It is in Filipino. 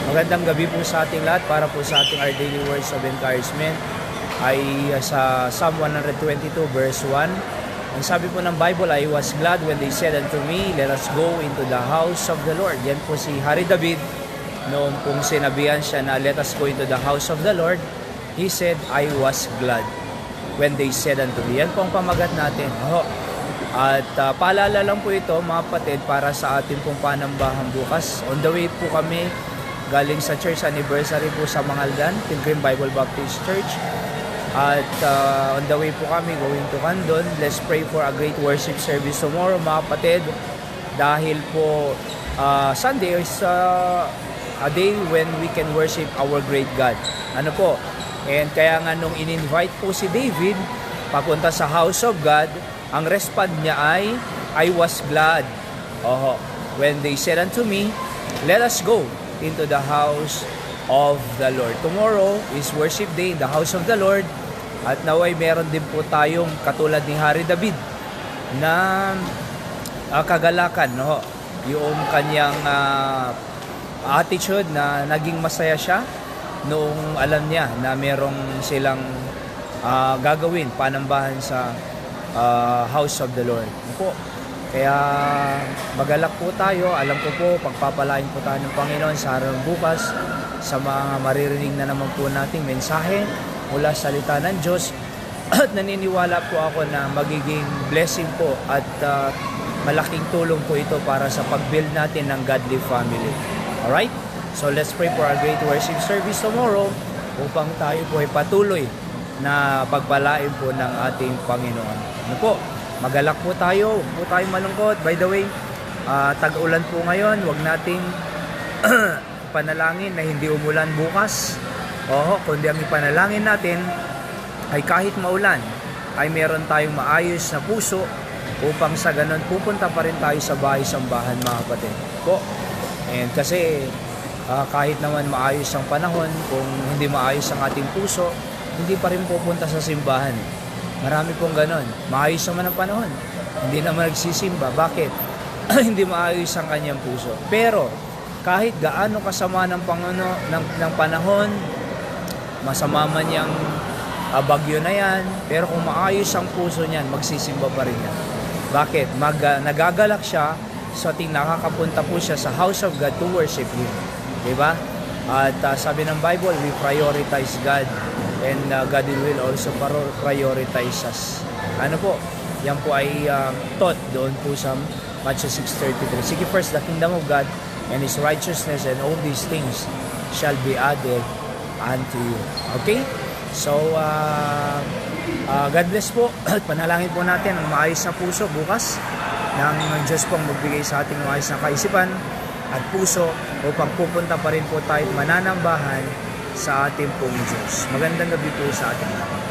Magandang gabi po sa ating lahat. Para po sa ating Our Daily Words of Encouragement ay sa Psalm 122 verse 1. Ang sabi po ng Bible, I was glad when they said unto me, let us go into the house of the Lord. Yan po si Hari David. Noong pong sinabihan siya na let us go into the house of the Lord, he said, I was glad when they said unto me. Yan po ang pamagat natin. At paalala lang po ito mga kapatid para sa ating pong panambahan bukas. On the way po kami galing sa church anniversary po sa Mangaldan, Pilgrim Bible Baptist Church. At on the way po kami going to Candon. Let's pray for a great worship service tomorrow mga kapatid. Dahil po Sunday is a day when we can worship our great God. Ano po? And kaya nga nung in-invite po si David papunta sa house of God, ang respond niya ay, I was glad. When they said unto me, let us go into the house of the Lord. Tomorrow is worship day in the house of the Lord. At naway meron din po tayong katulad ni Hari David na kagalakan, yung kanyang attitude na naging masaya siya noong alam niya na merong silang gagawin, panambahan sa house of the Lord. Po. Kaya magalak po tayo. Alam ko po, pagpapalain po tayo ng Panginoon sa araw ng bukas sa mga maririnig na naman po nating mensahe mula sa salita ng Diyos. At naniniwala po ako na magiging blessing po at malaking tulong po ito para sa pag-build natin ng godly family. Alright? So let's pray for our great worship service tomorrow upang tayo po ay patuloy na pagpalain po ng ating Panginoon. Ano po? Magalak po tayo, huwag po tayong malungkot. By the way, tag-ulan po ngayon, huwag nating panalangin na hindi umulan bukas. Kundi ang ipanalangin natin ay kahit maulan, ay meron tayong maayos na puso upang sa ganun pupunta pa rin tayo sa bahay-sambahan mga kapatid. And kasi kahit naman maayos ang panahon, kung hindi maayos ang ating puso, hindi pa rin pupunta sa simbahan. Marami pong ganon. Maayos naman ang panahon, hindi naman nagsisimba. Bakit? Hindi maayos ang kanyang puso. Pero kahit gaano kasama ng panahon, masama man yung bagyo na yan, pero kung maayos ang puso niyan, magsisimba pa rin yan. Bakit? Nagagalak siya sa ating nakakapunta po siya sa house of God to worship Him. Diba? At sabi ng Bible, we prioritize God and God will also prioritize us. Ano po? Yan po ay taught doon po sa Matthew 6:33. Seek first the kingdom of God and His righteousness, and all these things shall be added unto you. Okay? So, God bless po. Panalangin po natin ang maayos na puso bukas ng Diyos pong magbigay sa ating maayos na kaisipan at puso upang pupunta pa rin po tayo mananambahan sa ating pong Diyos. Magandang gabi po sa ating lahat.